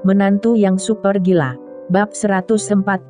Menantu yang super gila. Bab 146-150.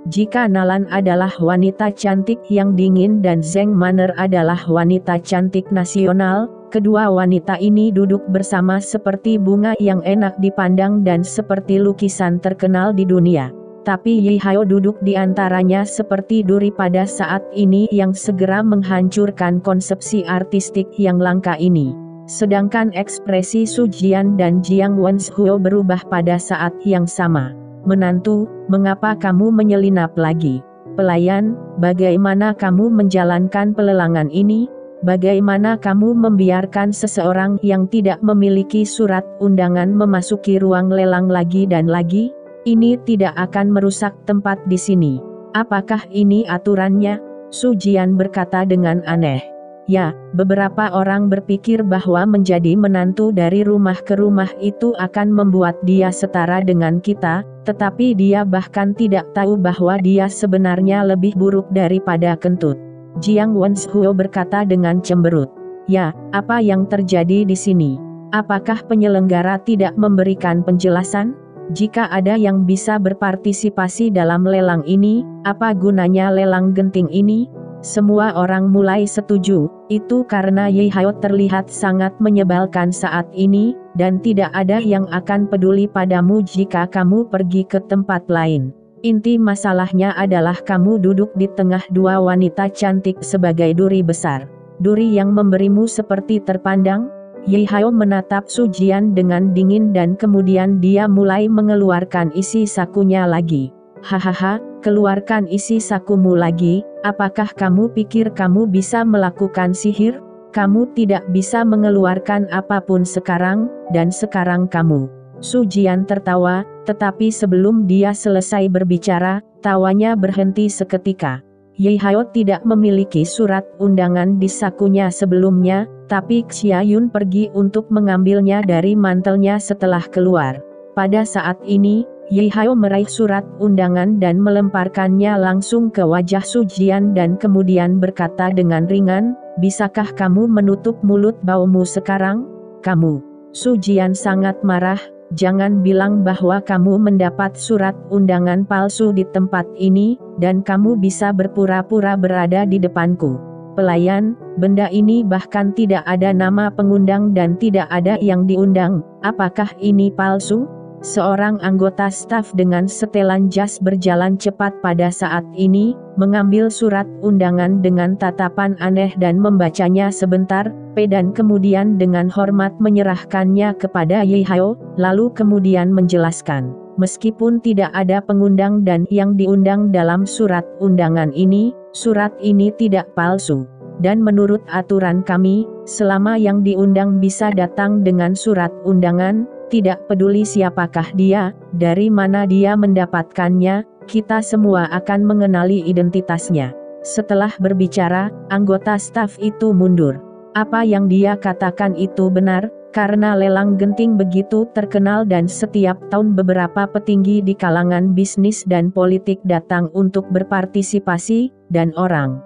Jika Nalan adalah wanita cantik yang dingin dan Zheng Manner adalah wanita cantik nasional, kedua wanita ini duduk bersama seperti bunga yang enak dipandang dan seperti lukisan terkenal di dunia. Tapi Ye Hao duduk di antaranya seperti duri pada saat ini yang segera menghancurkan konsepsi artistik yang langka ini. Sedangkan ekspresi Su Jian dan Jiang Wenshou berubah pada saat yang sama. Menantu, mengapa kamu menyelinap lagi? Pelayan, bagaimana kamu menjalankan pelelangan ini? Bagaimana kamu membiarkan seseorang yang tidak memiliki surat undangan memasuki ruang lelang lagi dan lagi? Ini tidak akan merusak tempat di sini. Apakah ini aturannya? Su Jian berkata dengan aneh. Ya, beberapa orang berpikir bahwa menjadi menantu dari rumah ke rumah itu akan membuat dia setara dengan kita, tetapi dia bahkan tidak tahu bahwa dia sebenarnya lebih buruk daripada kentut. Jiang Wenshou berkata dengan cemberut. Ya, apa yang terjadi di sini? Apakah penyelenggara tidak memberikan penjelasan? Jika ada yang bisa berpartisipasi dalam lelang ini, apa gunanya lelang genting ini? Semua orang mulai setuju, itu karena Ye Hao terlihat sangat menyebalkan saat ini, dan tidak ada yang akan peduli padamu jika kamu pergi ke tempat lain. Inti masalahnya adalah kamu duduk di tengah dua wanita cantik sebagai duri besar. Duri yang memberimu seperti terpandang? Ye Hao menatap Su Jian dengan dingin dan kemudian dia mulai mengeluarkan isi sakunya lagi. Hahaha, keluarkan isi sakumu lagi. Apakah kamu pikir kamu bisa melakukan sihir? Kamu tidak bisa mengeluarkan apapun sekarang, dan sekarang kamu. Su Jian tertawa, tetapi sebelum dia selesai berbicara, tawanya berhenti seketika. Ye Hao tidak memiliki surat undangan di sakunya sebelumnya, tapi Xia Yun pergi untuk mengambilnya dari mantelnya setelah keluar. Pada saat ini, Ye Hao meraih surat undangan dan melemparkannya langsung ke wajah Su Jian dan kemudian berkata dengan ringan, bisakah kamu menutup mulut baumu sekarang? Kamu. Su Jian sangat marah, jangan bilang bahwa kamu mendapat surat undangan palsu di tempat ini, dan kamu bisa berpura-pura berada di depanku. Pelayan, benda ini bahkan tidak ada nama pengundang dan tidak ada yang diundang, apakah ini palsu? Seorang anggota staf dengan setelan jas berjalan cepat pada saat ini, mengambil surat undangan dengan tatapan aneh dan membacanya sebentar, dan kemudian dengan hormat menyerahkannya kepada Ye Hao, lalu kemudian menjelaskan, meskipun tidak ada pengundang dan yang diundang dalam surat undangan ini, surat ini tidak palsu. Dan menurut aturan kami, selama yang diundang bisa datang dengan surat undangan, tidak peduli siapakah dia, dari mana dia mendapatkannya, kita semua akan mengenali identitasnya. Setelah berbicara, anggota staf itu mundur. Apa yang dia katakan itu benar, karena lelang genting begitu terkenal dan setiap tahun beberapa petinggi di kalangan bisnis dan politik datang untuk berpartisipasi, dan orang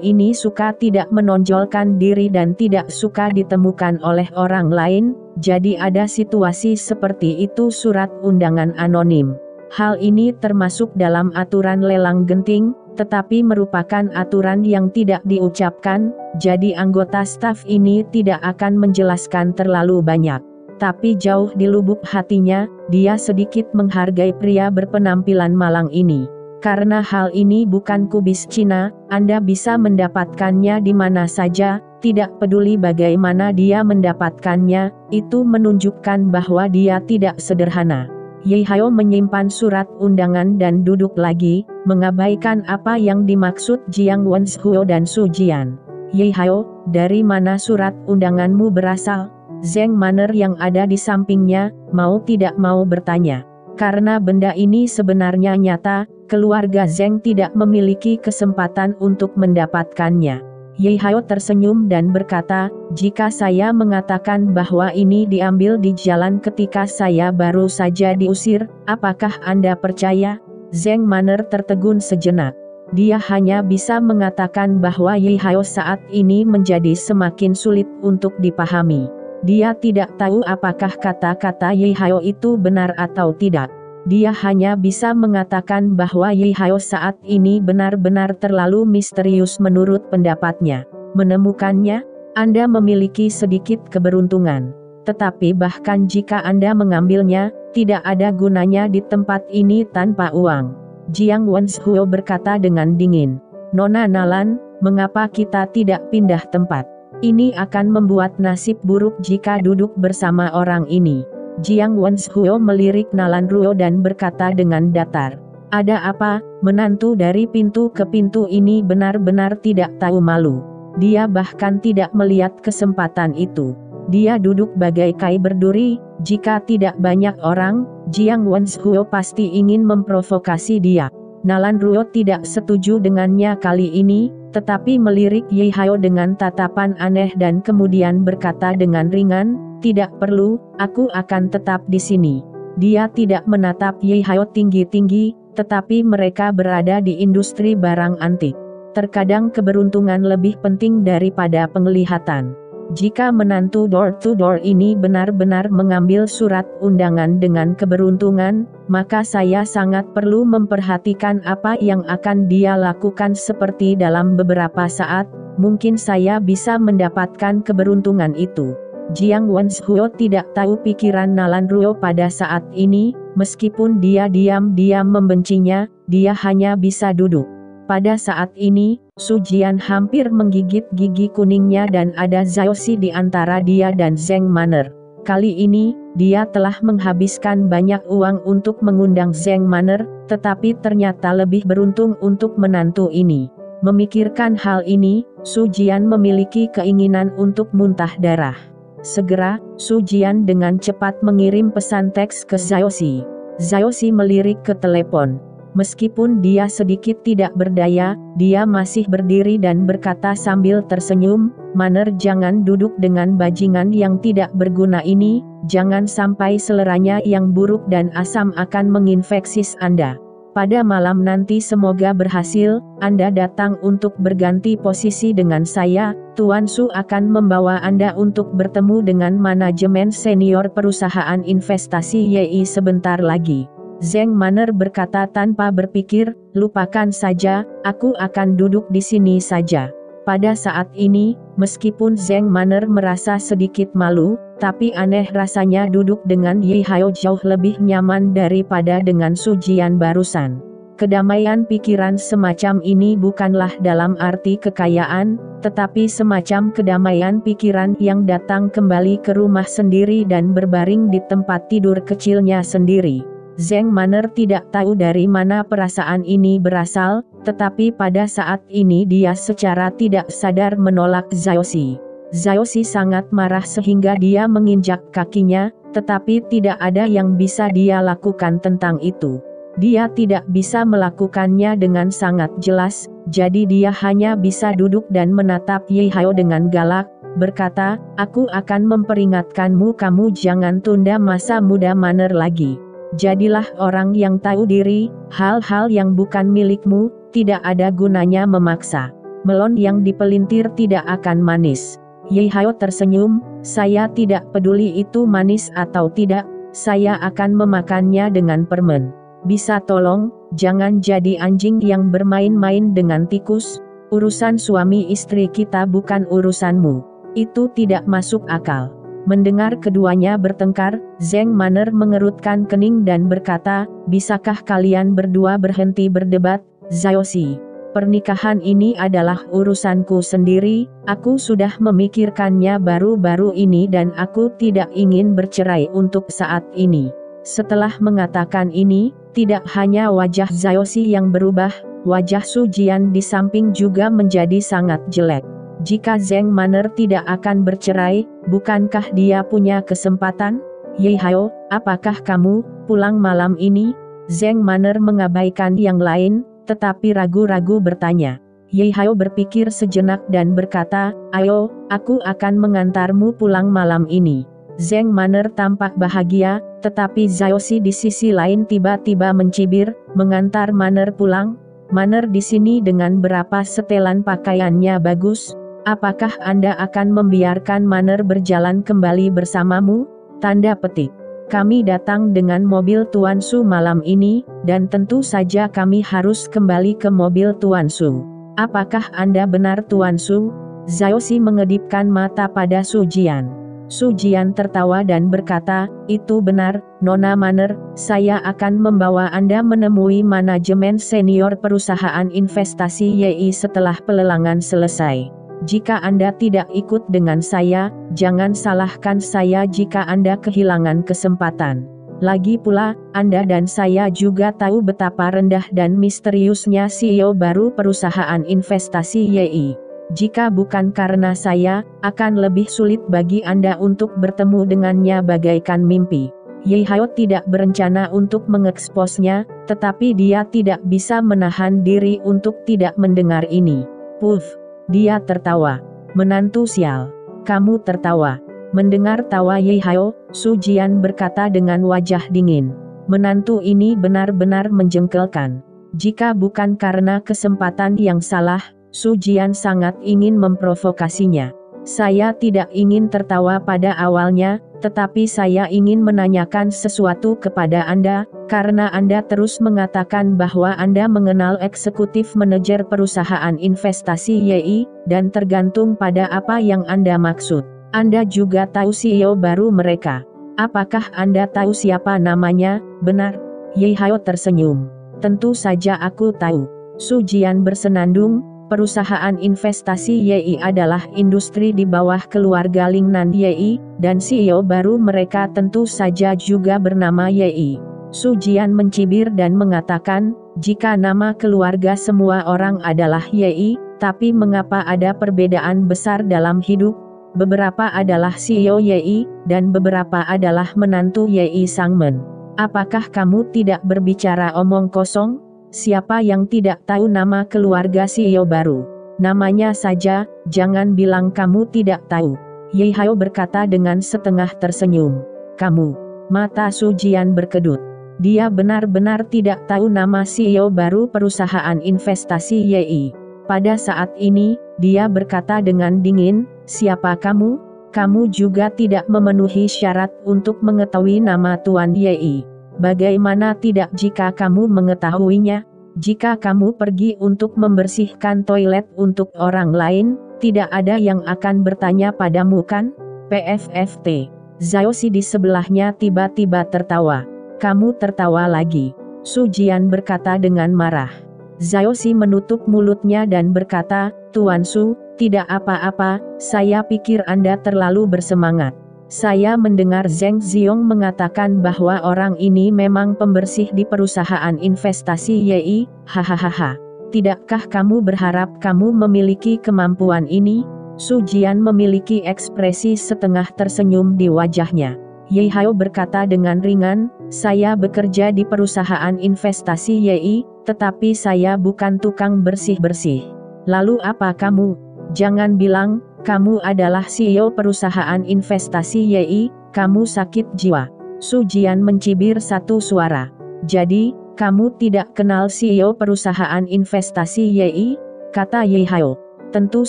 ini suka tidak menonjolkan diri dan tidak suka ditemukan oleh orang lain, jadi ada situasi seperti itu surat undangan anonim. Hal ini termasuk dalam aturan lelang genting, tetapi merupakan aturan yang tidak diucapkan, jadi anggota staf ini tidak akan menjelaskan terlalu banyak. Tapi jauh di lubuk hatinya, dia sedikit menghargai pria berpenampilan malang ini. Karena hal ini bukan kubis Cina, Anda bisa mendapatkannya di mana saja, tidak peduli bagaimana dia mendapatkannya, itu menunjukkan bahwa dia tidak sederhana. Ye Hao menyimpan surat undangan dan duduk lagi, mengabaikan apa yang dimaksud Jiang Wenshou dan Su Jian. Ye Hao, dari mana surat undanganmu berasal? Zheng Manner yang ada di sampingnya, mau tidak mau bertanya. Karena benda ini sebenarnya nyata, keluarga Zheng tidak memiliki kesempatan untuk mendapatkannya. Ye Hao tersenyum dan berkata, jika saya mengatakan bahwa ini diambil di jalan ketika saya baru saja diusir, apakah Anda percaya? Zheng Manner tertegun sejenak. Dia hanya bisa mengatakan bahwa Ye Hao saat ini menjadi semakin sulit untuk dipahami. Dia tidak tahu apakah kata-kata Ye Hao itu benar atau tidak. Dia hanya bisa mengatakan bahwa Ye Hao saat ini benar-benar terlalu misterius menurut pendapatnya. Menemukannya, Anda memiliki sedikit keberuntungan. Tetapi bahkan jika Anda mengambilnya, tidak ada gunanya di tempat ini tanpa uang. Jiang Wenzhuo berkata dengan dingin. Nona Nalan, mengapa kita tidak pindah tempat? Ini akan membuat nasib buruk jika duduk bersama orang ini. Jiang Wenzhuo melirik Nalan Ruo dan berkata dengan datar. Ada apa? Menantu dari pintu ke pintu ini benar-benar tidak tahu malu. Dia bahkan tidak melihat kesempatan itu. Dia duduk bagaikai berduri. Jika tidak banyak orang, Jiang Wenzhuo pasti ingin memprovokasi dia. Nalan Ruo tidak setuju dengannya kali ini, tetapi melirik Ye Hao dengan tatapan aneh dan kemudian berkata dengan ringan, tidak perlu, aku akan tetap di sini. Dia tidak menatap Ye Hao tinggi-tinggi, tetapi mereka berada di industri barang antik. Terkadang keberuntungan lebih penting daripada penglihatan. Jika menantu door-to-door ini benar-benar mengambil surat undangan dengan keberuntungan, maka saya sangat perlu memperhatikan apa yang akan dia lakukan seperti dalam beberapa saat, mungkin saya bisa mendapatkan keberuntungan itu. Jiang Wenzhuo tidak tahu pikiran Nalan Ruo pada saat ini, meskipun dia diam-diam membencinya, dia hanya bisa duduk. Pada saat ini, Su Jian hampir menggigit gigi kuningnya dan ada Zhaoxi di antara dia dan Zheng Manner. Kali ini, dia telah menghabiskan banyak uang untuk mengundang Zheng Manner, tetapi ternyata lebih beruntung untuk menantu ini. Memikirkan hal ini, Su Jian memiliki keinginan untuk muntah darah. Segera, Su Jian dengan cepat mengirim pesan teks ke Zhaoxi. Zhaoxi melirik ke telepon. Meskipun dia sedikit tidak berdaya, dia masih berdiri dan berkata sambil tersenyum, Manner jangan duduk dengan bajingan yang tidak berguna ini, jangan sampai seleranya yang buruk dan asam akan menginfeksi Anda. Pada malam nanti semoga berhasil, Anda datang untuk berganti posisi dengan saya, Tuan Su akan membawa Anda untuk bertemu dengan manajemen senior perusahaan investasi YI sebentar lagi. Zheng Manner berkata tanpa berpikir, lupakan saja, aku akan duduk di sini saja. Pada saat ini, meskipun Zheng Manner merasa sedikit malu, tapi aneh rasanya duduk dengan Ye Hao jauh lebih nyaman daripada dengan Su Jian barusan. Kedamaian pikiran semacam ini bukanlah dalam arti kekayaan, tetapi semacam kedamaian pikiran yang datang kembali ke rumah sendiri dan berbaring di tempat tidur kecilnya sendiri. Zheng Manner tidak tahu dari mana perasaan ini berasal, tetapi pada saat ini dia secara tidak sadar menolak Zhaoxi. Zhaoxi sangat marah sehingga dia menginjak kakinya, tetapi tidak ada yang bisa dia lakukan tentang itu. Dia tidak bisa melakukannya dengan sangat jelas, jadi dia hanya bisa duduk dan menatap Ye Hao dengan galak, berkata, aku akan memperingatkanmu kamu jangan tunda masa muda Manner lagi. Jadilah orang yang tahu diri, hal-hal yang bukan milikmu, tidak ada gunanya memaksa. Melon yang dipelintir tidak akan manis. Ye Hao tersenyum, saya tidak peduli itu manis atau tidak, saya akan memakannya dengan permen. Bisa tolong, jangan jadi anjing yang bermain-main dengan tikus, urusan suami istri kita bukan urusanmu. Itu tidak masuk akal. Mendengar keduanya bertengkar, Zheng Manner mengerutkan kening dan berkata, bisakah kalian berdua berhenti berdebat, Zhaoxi? Pernikahan ini adalah urusanku sendiri, aku sudah memikirkannya baru-baru ini dan aku tidak ingin bercerai untuk saat ini. Setelah mengatakan ini, tidak hanya wajah Zhaoxi yang berubah, wajah Su Jian di samping juga menjadi sangat jelek. Jika Zheng Manner tidak akan bercerai, bukankah dia punya kesempatan? Ye Hao, apakah kamu pulang malam ini? Zheng Manner mengabaikan yang lain, tetapi ragu-ragu bertanya. Ye Hao berpikir sejenak dan berkata, ayo, aku akan mengantarmu pulang malam ini. Zheng Manner tampak bahagia, tetapi Zhaoxi di sisi lain tiba-tiba mencibir, mengantar Manner pulang. Manner di sini dengan berapa setelan pakaiannya bagus. Apakah Anda akan membiarkan Manner berjalan kembali bersamamu? Tanda petik. Kami datang dengan mobil Tuan Su malam ini, dan tentu saja kami harus kembali ke mobil Tuan Su. Apakah Anda benar Tuan Su? Zhaoxi mengedipkan mata pada Su Jian. Su Jian tertawa dan berkata, itu benar, Nona Manner, saya akan membawa Anda menemui manajemen senior perusahaan investasi YI setelah pelelangan selesai. Jika Anda tidak ikut dengan saya, jangan salahkan saya jika Anda kehilangan kesempatan. Lagi pula, Anda dan saya juga tahu betapa rendah dan misteriusnya CEO baru perusahaan investasi YI. Jika bukan karena saya, akan lebih sulit bagi Anda untuk bertemu dengannya bagaikan mimpi. Ye Hao tidak berencana untuk mengeksposnya, tetapi dia tidak bisa menahan diri untuk tidak mendengar ini. Puff. Dia tertawa. Menantu sial. Kamu tertawa. Mendengar tawa Ye Hao, Su Jian berkata dengan wajah dingin. Menantu ini benar-benar menjengkelkan. Jika bukan karena kesempatan yang salah, Su Jian sangat ingin memprovokasinya. Saya tidak ingin tertawa pada awalnya, tetapi saya ingin menanyakan sesuatu kepada Anda, karena Anda terus mengatakan bahwa Anda mengenal eksekutif manajer perusahaan investasi YI, dan tergantung pada apa yang Anda maksud. Anda juga tahu CEO baru mereka. Apakah Anda tahu siapa namanya? Benar? Ye Hao tersenyum. Tentu saja aku tahu. Su Jian bersenandung. Perusahaan investasi YI adalah industri di bawah keluarga Lingnan YI, dan CEO baru mereka tentu saja juga bernama YI. Su Jian mencibir dan mengatakan, jika nama keluarga semua orang adalah YI, tapi mengapa ada perbedaan besar dalam hidup? Beberapa adalah CEO YI, dan beberapa adalah menantu YI Sangmen. Apakah kamu tidak berbicara omong kosong? Siapa yang tidak tahu nama keluarga CEO baru? Namanya saja, jangan bilang kamu tidak tahu. Ye Hao berkata dengan setengah tersenyum. Kamu. Mata Su Jian berkedut. Dia benar-benar tidak tahu nama CEO baru perusahaan investasi YI. Pada saat ini, dia berkata dengan dingin, siapa kamu? Kamu juga tidak memenuhi syarat untuk mengetahui nama Tuan YI. Bagaimana tidak jika kamu mengetahuinya? Jika kamu pergi untuk membersihkan toilet untuk orang lain, tidak ada yang akan bertanya padamu kan? PFFT. Zhaoxi di sebelahnya tiba-tiba tertawa. Kamu tertawa lagi. Su Jian berkata dengan marah. Zhaoxi menutup mulutnya dan berkata, Tuan Su, tidak apa-apa, saya pikir Anda terlalu bersemangat. Saya mendengar Zheng Xiong mengatakan bahwa orang ini memang pembersih di perusahaan investasi YI, hahaha. Tidakkah kamu berharap kamu memiliki kemampuan ini? Su Jian memiliki ekspresi setengah tersenyum di wajahnya. Ye Hao berkata dengan ringan, saya bekerja di perusahaan investasi YI, tetapi saya bukan tukang bersih-bersih. Lalu apa kamu? Jangan bilang, kamu adalah CEO perusahaan investasi YI, kamu sakit jiwa. Su Jian mencibir satu suara. Jadi, kamu tidak kenal CEO perusahaan investasi YI? Kata Ye Hao. Tentu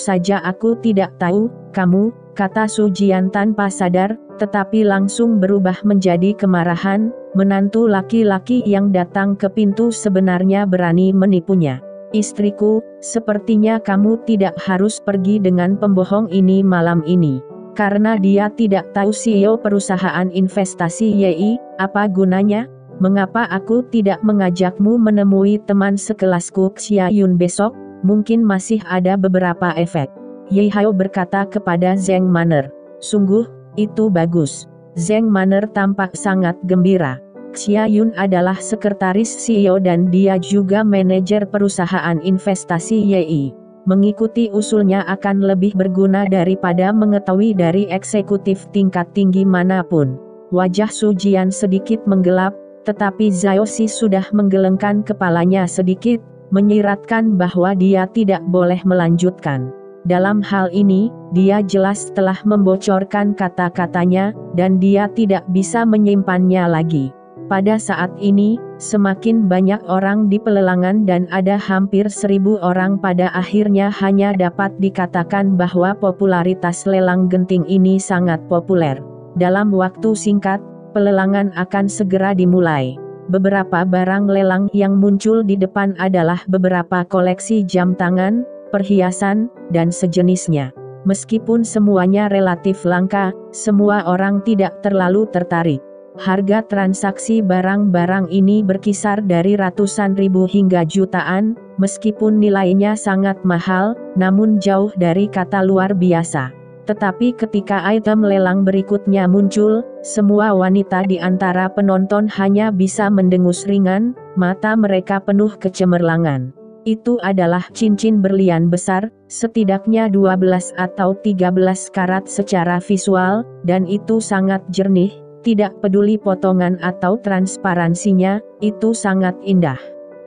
saja aku tidak tahu, kamu, kata Su Jian tanpa sadar, tetapi langsung berubah menjadi kemarahan, menantu laki-laki yang datang ke pintu sebenarnya berani menipunya. Istriku, sepertinya kamu tidak harus pergi dengan pembohong ini malam ini. Karena dia tidak tahu CEO perusahaan investasi YI, apa gunanya? Mengapa aku tidak mengajakmu menemui teman sekelasku Xia Yun besok? Mungkin masih ada beberapa efek. Ye Hao berkata kepada Zheng Manner. Sungguh, itu bagus. Zheng Manner tampak sangat gembira. Xia Yun adalah sekretaris CEO dan dia juga manajer perusahaan investasi YI. Mengikuti usulnya akan lebih berguna daripada mengetahui dari eksekutif tingkat tinggi manapun. Wajah Su Jian sedikit menggelap, tetapi Zhaoxi sudah menggelengkan kepalanya sedikit, menyiratkan bahwa dia tidak boleh melanjutkan. Dalam hal ini, dia jelas telah membocorkan kata-katanya, dan dia tidak bisa menyimpannya lagi. Pada saat ini, semakin banyak orang di pelelangan dan ada hampir 1.000 orang pada akhirnya hanya dapat dikatakan bahwa popularitas lelang genting ini sangat populer. Dalam waktu singkat, pelelangan akan segera dimulai. Beberapa barang lelang yang muncul di depan adalah beberapa koleksi jam tangan, perhiasan, dan sejenisnya. Meskipun semuanya relatif langka, semua orang tidak terlalu tertarik. Harga transaksi barang-barang ini berkisar dari ratusan ribu hingga jutaan, meskipun nilainya sangat mahal, namun jauh dari kata luar biasa. Tetapi ketika item lelang berikutnya muncul, semua wanita di antara penonton hanya bisa mendengus ringan, mata mereka penuh kecemerlangan. Itu adalah cincin berlian besar, setidaknya 12 atau 13 karat secara visual, dan itu sangat jernih, tidak peduli potongan atau transparansinya, itu sangat indah.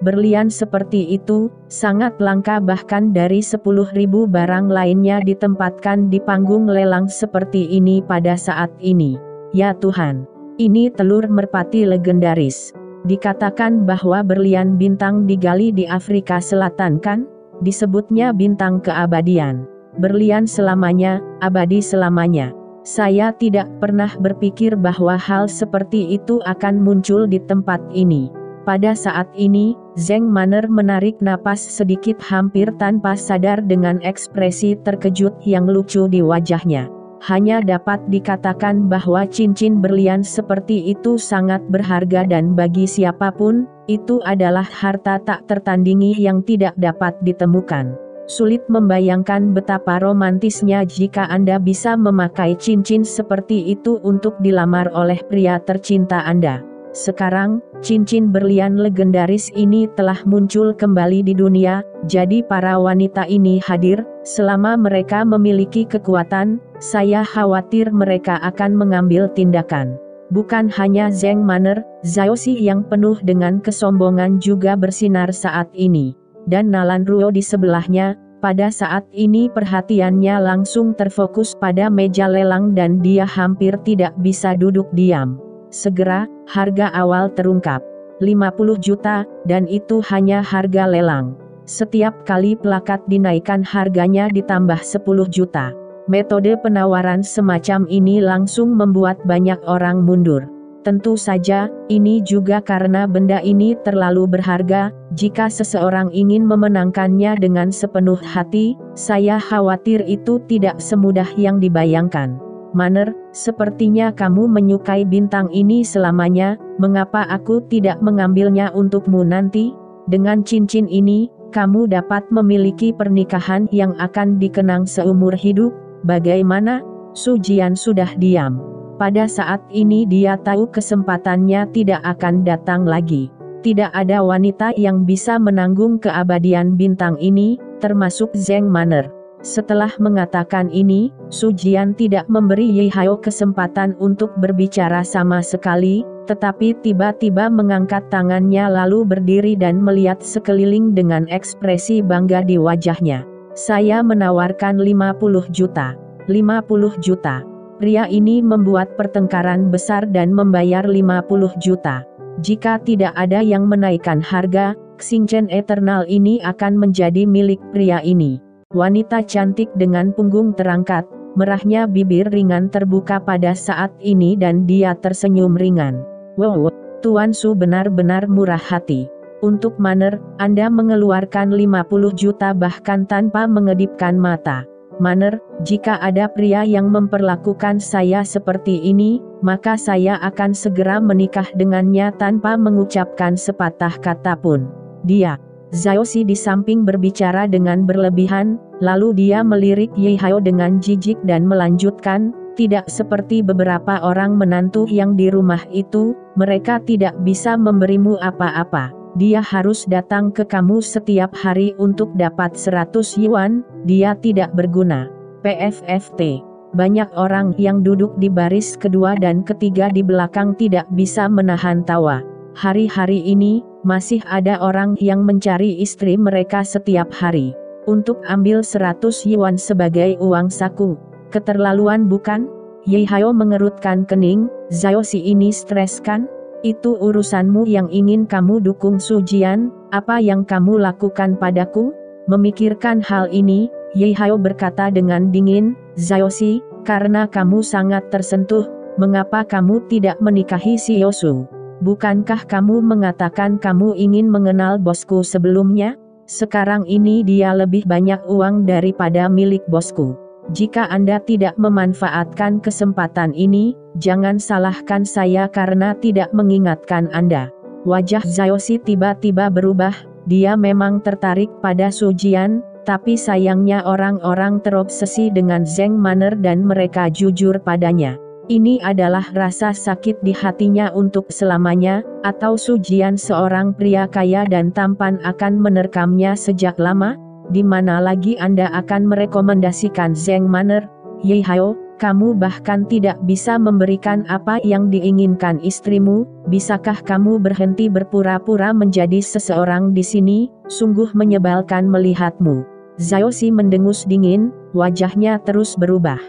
Berlian seperti itu, sangat langka bahkan dari 10.000 barang lainnya ditempatkan di panggung lelang seperti ini pada saat ini. Ya Tuhan, ini telur merpati legendaris. Dikatakan bahwa berlian bintang digali di Afrika Selatan kan? Disebutnya bintang keabadian. Berlian selamanya, abadi selamanya. Saya tidak pernah berpikir bahwa hal seperti itu akan muncul di tempat ini. Pada saat ini, Zeng Manner menarik napas sedikit hampir tanpa sadar dengan ekspresi terkejut yang lucu di wajahnya. Hanya dapat dikatakan bahwa cincin berlian seperti itu sangat berharga dan bagi siapapun, itu adalah harta tak tertandingi yang tidak dapat ditemukan. Sulit membayangkan betapa romantisnya jika Anda bisa memakai cincin seperti itu untuk dilamar oleh pria tercinta Anda. Sekarang, cincin berlian legendaris ini telah muncul kembali di dunia, jadi para wanita ini hadir. Selama mereka memiliki kekuatan, saya khawatir mereka akan mengambil tindakan. Bukan hanya Zeng Manner, Zhao Xi yang penuh dengan kesombongan juga bersinar saat ini. Dan Nalan Ruo di sebelahnya, pada saat ini perhatiannya langsung terfokus pada meja lelang dan dia hampir tidak bisa duduk diam. Segera, harga awal terungkap. 50 juta, dan itu hanya harga lelang. Setiap kali plakat dinaikkan harganya ditambah 10 juta. Metode penawaran semacam ini langsung membuat banyak orang mundur. Tentu saja, ini juga karena benda ini terlalu berharga. Jika seseorang ingin memenangkannya dengan sepenuh hati, saya khawatir itu tidak semudah yang dibayangkan. Manner, sepertinya kamu menyukai bintang ini selamanya, mengapa aku tidak mengambilnya untukmu nanti? Dengan cincin ini, kamu dapat memiliki pernikahan yang akan dikenang seumur hidup. Bagaimana? Su Jian sudah diam. Pada saat ini dia tahu kesempatannya tidak akan datang lagi. Tidak ada wanita yang bisa menanggung keabadian bintang ini, termasuk Zeng Manner. Setelah mengatakan ini, Su Jian tidak memberi Ye Hao kesempatan untuk berbicara sama sekali, tetapi tiba-tiba mengangkat tangannya lalu berdiri dan melihat sekeliling dengan ekspresi bangga di wajahnya. Saya menawarkan 50 juta. 50 juta. Pria ini membuat pertengkaran besar dan membayar 50 juta. Jika tidak ada yang menaikkan harga, cincin eternal ini akan menjadi milik pria ini. Wanita cantik dengan punggung terangkat, merahnya bibir ringan terbuka pada saat ini dan dia tersenyum ringan. Wow, Tuan Su benar-benar murah hati. Untuk Manner, Anda mengeluarkan 50 juta bahkan tanpa mengedipkan mata. Manner, jika ada pria yang memperlakukan saya seperti ini, maka saya akan segera menikah dengannya tanpa mengucapkan sepatah kata pun. Dia, Zhao Xi di samping berbicara dengan berlebihan, lalu dia melirik Ye Hao dengan jijik dan melanjutkan, tidak seperti beberapa orang menantu yang di rumah itu, mereka tidak bisa memberimu apa-apa. Dia harus datang ke kamu setiap hari untuk dapat 100 yuan, dia tidak berguna. PFFT. Banyak orang yang duduk di baris kedua dan ketiga di belakang tidak bisa menahan tawa. Hari-hari ini, masih ada orang yang mencari istri mereka setiap hari. untuk ambil 100 yuan sebagai uang saku. Keterlaluan bukan? Ye Hao mengerutkan kening, Zhaoxi ini stres kan? Itu urusanmu. Yang ingin kamu dukung Su Jian, apa yang kamu lakukan padaku? Memikirkan hal ini, Ye Hao berkata dengan dingin, Zhaoxi, karena kamu sangat tersentuh, mengapa kamu tidak menikahi si Yosu? Bukankah kamu mengatakan kamu ingin mengenal bosku sebelumnya? Sekarang ini dia lebih banyak uang daripada milik bosku. Jika Anda tidak memanfaatkan kesempatan ini, jangan salahkan saya karena tidak mengingatkan Anda. Wajah Zhaoxi tiba-tiba berubah, dia memang tertarik pada Su Jian, tapi sayangnya orang-orang terobsesi dengan Zheng Man'er dan mereka jujur padanya. Ini adalah rasa sakit di hatinya untuk selamanya, atau Su Jian seorang pria kaya dan tampan akan menerkamnya sejak lama? Di mana lagi Anda akan merekomendasikan Zheng Man'er? Ye Hao, kamu bahkan tidak bisa memberikan apa yang diinginkan istrimu. Bisakah kamu berhenti berpura-pura menjadi seseorang di sini? Sungguh menyebalkan melihatmu. Zhaoxi mendengus dingin, wajahnya terus berubah.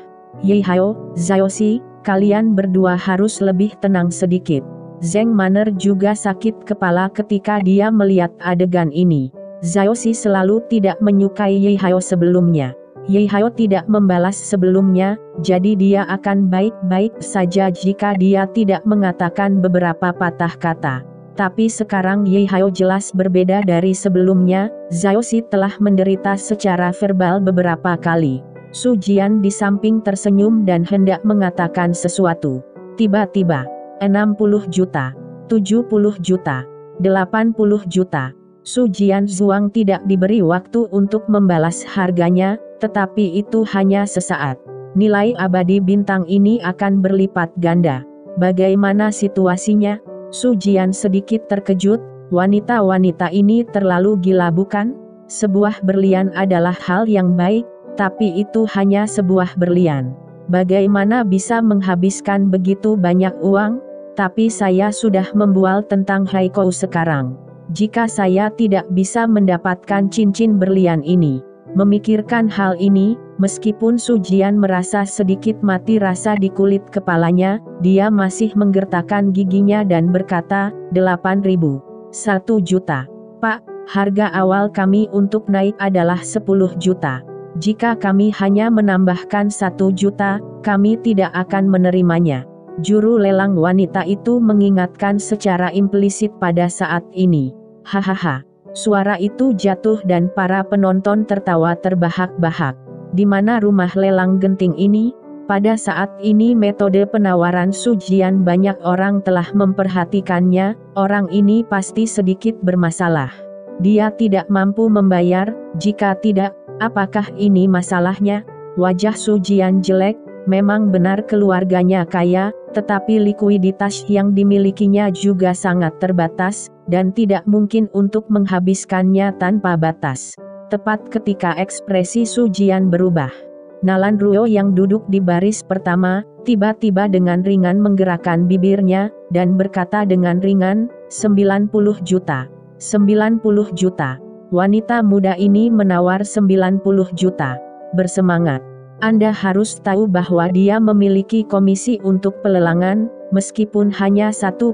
Ye Hao, Zhaoxi, kalian berdua harus lebih tenang sedikit. Zheng Man'er juga sakit kepala ketika dia melihat adegan ini. Zhaoxi selalu tidak menyukai Ye Hao sebelumnya. Ye Hao tidak membalas sebelumnya, jadi dia akan baik-baik saja jika dia tidak mengatakan beberapa patah kata. Tapi sekarang Ye Hao jelas berbeda dari sebelumnya. Zhaoxi telah menderita secara verbal beberapa kali. Su Jian di samping tersenyum dan hendak mengatakan sesuatu. Tiba-tiba, 60 juta, 70 juta, 80 juta. Su Jian Zhuang tidak diberi waktu untuk membalas harganya, tetapi itu hanya sesaat. Nilai abadi bintang ini akan berlipat ganda. Bagaimana situasinya? Su Jian sedikit terkejut, wanita-wanita ini terlalu gila bukan? Sebuah berlian adalah hal yang baik, tapi itu hanya sebuah berlian. Bagaimana bisa menghabiskan begitu banyak uang? Tapi saya sudah membual tentang Haikou sekarang. Jika saya tidak bisa mendapatkan cincin berlian ini. Memikirkan hal ini, meskipun Su Jian merasa sedikit mati rasa di kulit kepalanya, dia masih menggertakkan giginya dan berkata, 8.000. 1 juta. Pak, harga awal kami untuk naik adalah 10 juta. Jika kami hanya menambahkan 1 juta, kami tidak akan menerimanya. Juru lelang wanita itu mengingatkan secara implisit pada saat ini. Hahaha. Suara itu jatuh dan para penonton tertawa terbahak-bahak. Di mana rumah lelang genting ini? Pada saat ini metode penawaran Su Jian banyak orang telah memperhatikannya. Orang ini pasti sedikit bermasalah. Dia tidak mampu membayar. Jika tidak, apakah ini masalahnya? Wajah Su Jian jelek. Memang benar keluarganya kaya, tetapi likuiditas yang dimilikinya juga sangat terbatas, dan tidak mungkin untuk menghabiskannya tanpa batas. Tepat ketika ekspresi Su Jian berubah, Nalan Ruo yang duduk di baris pertama, tiba-tiba dengan ringan menggerakkan bibirnya, dan berkata dengan ringan, 90 juta. 90 juta. Wanita muda ini menawar 90 juta. Bersemangat. Anda harus tahu bahwa dia memiliki komisi untuk pelelangan, meskipun hanya 1%,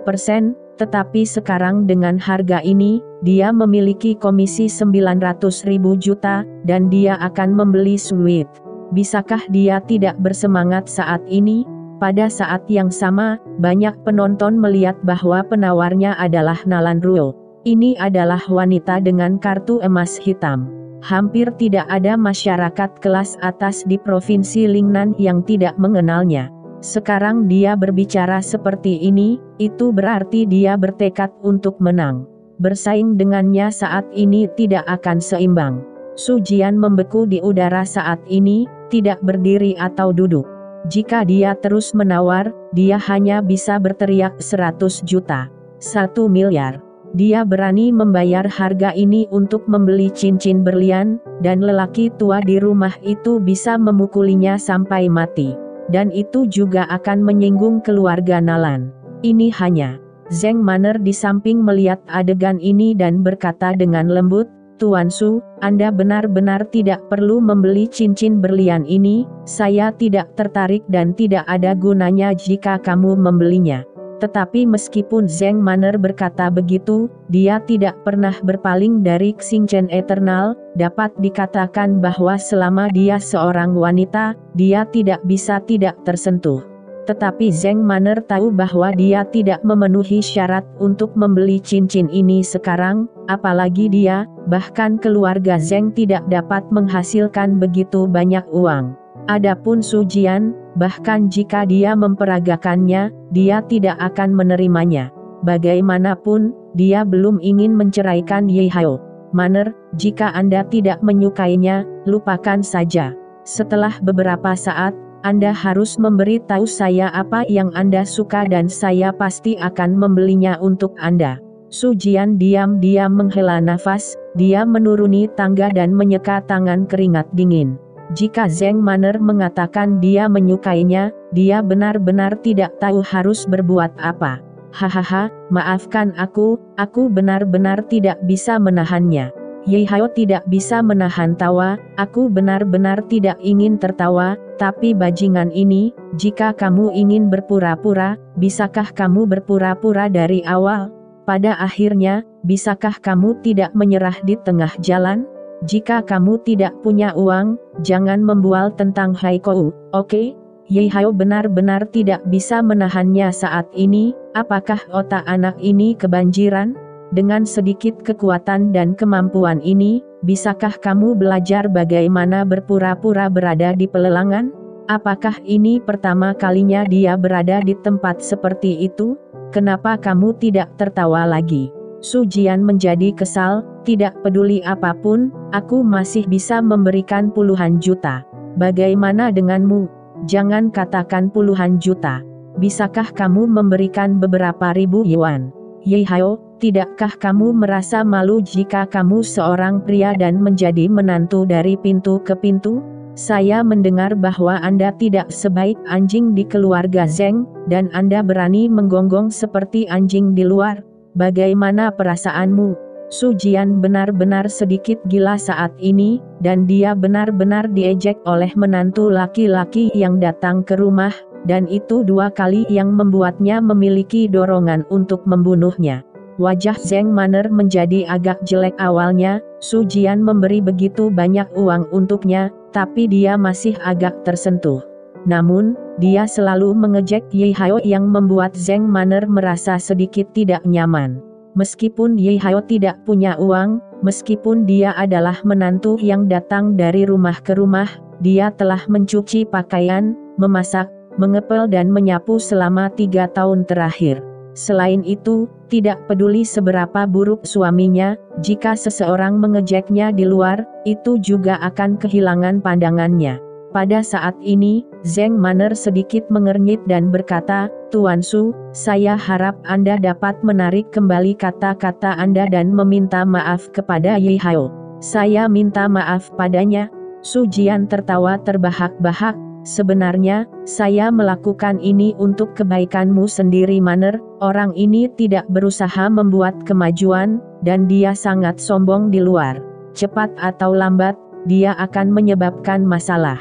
tetapi sekarang dengan harga ini, dia memiliki komisi 900.000 juta, dan dia akan membeli suite. Bisakah dia tidak bersemangat saat ini? Pada saat yang sama, banyak penonton melihat bahwa penawarnya adalah Nalan Ruo. Ini adalah wanita dengan kartu emas hitam. Hampir tidak ada masyarakat kelas atas di Provinsi Lingnan yang tidak mengenalnya. Sekarang dia berbicara seperti ini, itu berarti dia bertekad untuk menang. Bersaing dengannya saat ini tidak akan seimbang. Su Jian membeku di udara saat ini, tidak berdiri atau duduk. Jika dia terus menawar, dia hanya bisa berteriak 100 juta. 1 miliar. Dia berani membayar harga ini untuk membeli cincin berlian, dan lelaki tua di rumah itu bisa memukulinya sampai mati. Dan itu juga akan menyinggung keluarga Nalan. Ini hanya. Zheng Man'er di samping melihat adegan ini dan berkata dengan lembut, Tuan Su, Anda benar-benar tidak perlu membeli cincin berlian ini, saya tidak tertarik dan tidak ada gunanya jika kamu membelinya. Tetapi meskipun Zheng Manner berkata begitu, dia tidak pernah berpaling dari Xingchen Eternal. Dapat dikatakan bahwa selama dia seorang wanita, dia tidak bisa tidak tersentuh. Tetapi Zheng Manner tahu bahwa dia tidak memenuhi syarat untuk membeli cincin ini sekarang, apalagi dia, bahkan keluarga Zheng tidak dapat menghasilkan begitu banyak uang. Adapun Su Jian, bahkan jika dia memperagakannya, dia tidak akan menerimanya. Bagaimanapun, dia belum ingin menceraikan Ye Hao. Manner, jika Anda tidak menyukainya, lupakan saja. Setelah beberapa saat, Anda harus memberi tahu saya apa yang Anda suka dan saya pasti akan membelinya untuk Anda. Su Jian diam-diam menghela nafas, dia menuruni tangga dan menyeka tangan keringat dingin. Jika Zheng Manner mengatakan dia menyukainya, dia benar-benar tidak tahu harus berbuat apa. Hahaha, maafkan aku benar-benar tidak bisa menahannya. Ye Hao tidak bisa menahan tawa, aku benar-benar tidak ingin tertawa, tapi bajingan ini, jika kamu ingin berpura-pura, bisakah kamu berpura-pura dari awal? Pada akhirnya, bisakah kamu tidak menyerah di tengah jalan? Jika kamu tidak punya uang, jangan membual tentang Haikou, oke? Ye Hao benar-benar tidak bisa menahannya saat ini. Apakah otak anak ini kebanjiran? Dengan sedikit kekuatan dan kemampuan ini, bisakah kamu belajar bagaimana berpura-pura berada di pelelangan? Apakah ini pertama kalinya dia berada di tempat seperti itu? Kenapa kamu tidak tertawa lagi? Su Jian menjadi kesal, tidak peduli apapun, aku masih bisa memberikan puluhan juta. Bagaimana denganmu? Jangan katakan puluhan juta. Bisakah kamu memberikan beberapa ribu yuan? Ye Hao, tidakkah kamu merasa malu jika kamu seorang pria dan menjadi menantu dari pintu ke pintu? Saya mendengar bahwa Anda tidak sebaik anjing di keluarga Zheng, dan Anda berani menggonggong seperti anjing di luar. Bagaimana perasaanmu? Su Jian benar-benar sedikit gila saat ini, dan dia benar-benar diejek oleh menantu laki-laki yang datang ke rumah, dan itu dua kali yang membuatnya memiliki dorongan untuk membunuhnya. Wajah Zheng Manner menjadi agak jelek awalnya, Su Jian memberi begitu banyak uang untuknya, tapi dia masih agak tersentuh. Namun, dia selalu mengejek Ye Hao yang membuat Zheng Manner merasa sedikit tidak nyaman. Meskipun Ye Hao tidak punya uang, meskipun dia adalah menantu yang datang dari rumah ke rumah, dia telah mencuci pakaian, memasak, mengepel dan menyapu selama 3 tahun terakhir. Selain itu, tidak peduli seberapa buruk suaminya, jika seseorang mengejeknya di luar, itu juga akan kehilangan pandangannya. Pada saat ini, Zheng Manner sedikit mengernyit dan berkata, Tuan Su, saya harap Anda dapat menarik kembali kata-kata Anda dan meminta maaf kepada Ye Hao. Saya minta maaf padanya. Su Jian tertawa terbahak-bahak, sebenarnya, saya melakukan ini untuk kebaikanmu sendiri Manner. Orang ini tidak berusaha membuat kemajuan, dan dia sangat sombong di luar. Cepat atau lambat, dia akan menyebabkan masalah.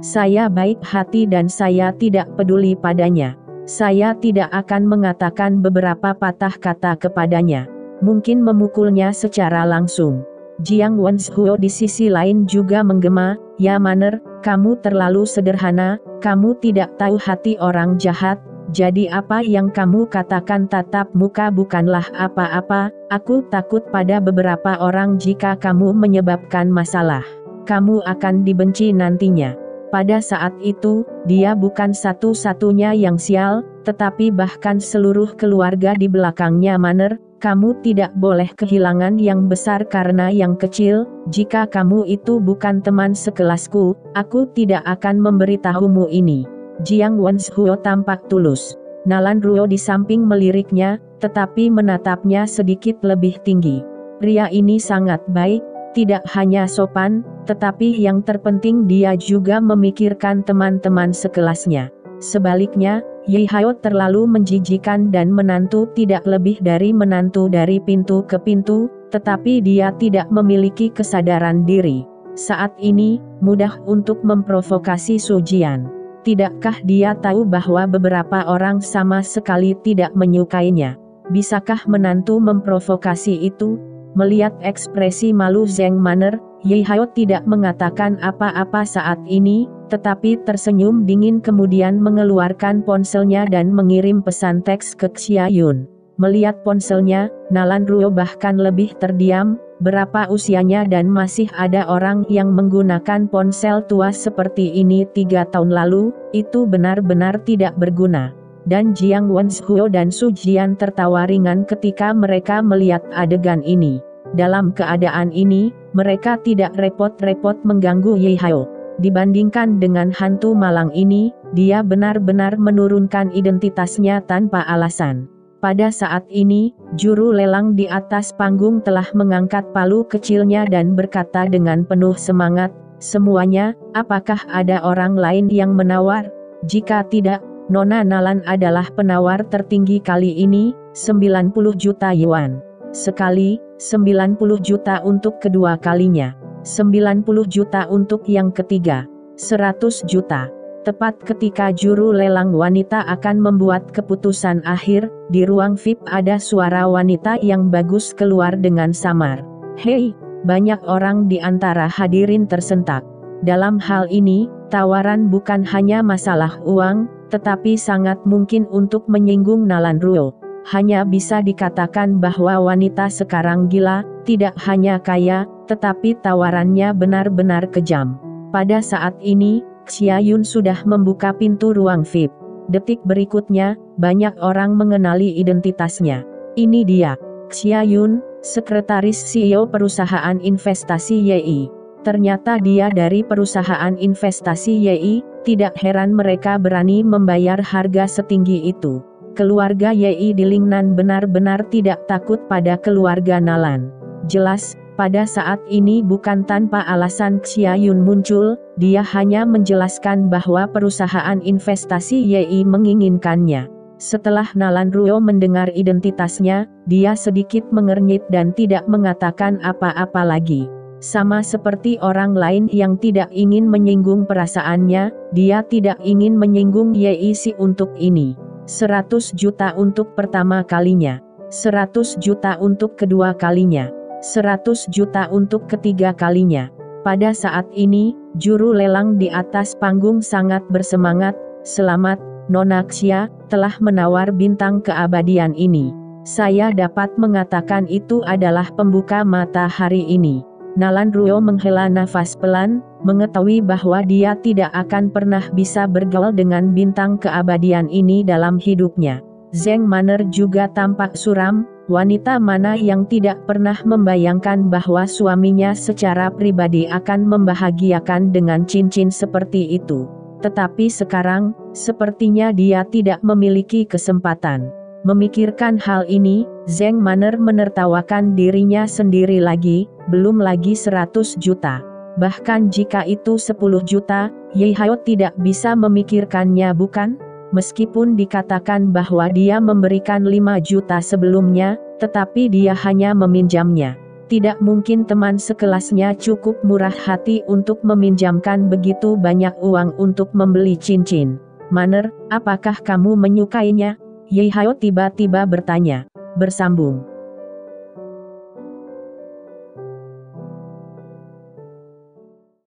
Saya baik hati dan saya tidak peduli padanya. Saya tidak akan mengatakan beberapa patah kata kepadanya. Mungkin memukulnya secara langsung. Jiang Wenzhuo di sisi lain juga menggema, ya Manner, kamu terlalu sederhana, kamu tidak tahu hati orang jahat, jadi apa yang kamu katakan tatap muka bukanlah apa-apa, aku takut pada beberapa orang jika kamu menyebabkan masalah. Kamu akan dibenci nantinya. Pada saat itu, dia bukan satu-satunya yang sial, tetapi bahkan seluruh keluarga di belakangnya Manner, kamu tidak boleh kehilangan yang besar karena yang kecil, jika kamu itu bukan teman sekelasku, aku tidak akan memberitahumu ini. Jiang Wenzhuo tampak tulus. Nalan Ruo di samping meliriknya, tetapi menatapnya sedikit lebih tinggi. Pria ini sangat baik, tidak hanya sopan, tetapi yang terpenting dia juga memikirkan teman-teman sekelasnya. Sebaliknya, Ye Hao terlalu menjijikan dan menantu tidak lebih dari menantu dari pintu ke pintu, tetapi dia tidak memiliki kesadaran diri. Saat ini, mudah untuk memprovokasi Su Jian. Tidakkah dia tahu bahwa beberapa orang sama sekali tidak menyukainya? Bisakah menantu memprovokasi itu? Melihat ekspresi malu Zeng Manner, Ye Hao tidak mengatakan apa-apa saat ini, tetapi tersenyum dingin kemudian mengeluarkan ponselnya dan mengirim pesan teks ke Xia Yun. Melihat ponselnya, Nalan Ruo bahkan lebih terdiam. Berapa usianya dan masih ada orang yang menggunakan ponsel tua seperti ini 3 tahun lalu, itu benar-benar tidak berguna. Dan Jiang Wenzhuo dan Su Jian tertawa ringan ketika mereka melihat adegan ini. Dalam keadaan ini, mereka tidak repot-repot mengganggu Ye Hao. Dibandingkan dengan hantu malang ini, dia benar-benar menurunkan identitasnya tanpa alasan. Pada saat ini, juru lelang di atas panggung telah mengangkat palu kecilnya dan berkata dengan penuh semangat, "Semuanya, apakah ada orang lain yang menawar? Jika tidak, Nona Nalan adalah penawar tertinggi kali ini, 90 juta yuan. Sekali, 90 juta untuk kedua kalinya. 90 juta untuk yang ketiga. 100 juta. Tepat ketika juru lelang wanita akan membuat keputusan akhir, di ruang VIP ada suara wanita yang bagus keluar dengan samar. "Hei!" Banyak orang di antara hadirin tersentak. Dalam hal ini, tawaran bukan hanya masalah uang, tetapi sangat mungkin untuk menyinggung Nalan Ruo. Hanya bisa dikatakan bahwa wanita sekarang gila, tidak hanya kaya, tetapi tawarannya benar-benar kejam. Pada saat ini, Xia Yun sudah membuka pintu ruang VIP. Detik berikutnya, banyak orang mengenali identitasnya. Ini dia, Xia Yun, sekretaris CEO perusahaan investasi YI. Ternyata dia dari perusahaan investasi YI, tidak heran mereka berani membayar harga setinggi itu. Keluarga YI di Lingnan benar-benar tidak takut pada keluarga Nalan. Jelas, pada saat ini bukan tanpa alasan Xia Yun muncul, dia hanya menjelaskan bahwa perusahaan investasi YI menginginkannya. Setelah Nalan Ruo mendengar identitasnya, dia sedikit mengernyit dan tidak mengatakan apa-apa lagi. Sama seperti orang lain yang tidak ingin menyinggung perasaannya, dia tidak ingin menyinggung YI untuk ini. 100 juta untuk pertama kalinya. 100 juta untuk kedua kalinya. 100 juta untuk ketiga kalinya. Pada saat ini, juru lelang di atas panggung sangat bersemangat. "Selamat, Nona Xia, telah menawar bintang keabadian ini. Saya dapat mengatakan itu adalah pembuka mata hari ini." Nalan Ruo menghela nafas pelan, mengetahui bahwa dia tidak akan pernah bisa bergaul dengan bintang keabadian ini dalam hidupnya. Zeng Manner juga tampak suram. Wanita mana yang tidak pernah membayangkan bahwa suaminya secara pribadi akan membahagiakan dengan cincin seperti itu. Tetapi sekarang, sepertinya dia tidak memiliki kesempatan. Memikirkan hal ini, Zeng Manner menertawakan dirinya sendiri lagi, belum lagi 100 juta. Bahkan jika itu 10 juta, Ye Hao tidak bisa memikirkannya bukan? Meskipun dikatakan bahwa dia memberikan 5 juta sebelumnya, tetapi dia hanya meminjamnya. Tidak mungkin teman sekelasnya cukup murah hati untuk meminjamkan begitu banyak uang untuk membeli cincin. "Manner, apakah kamu menyukainya?" Ye Hao tiba-tiba bertanya. Bersambung.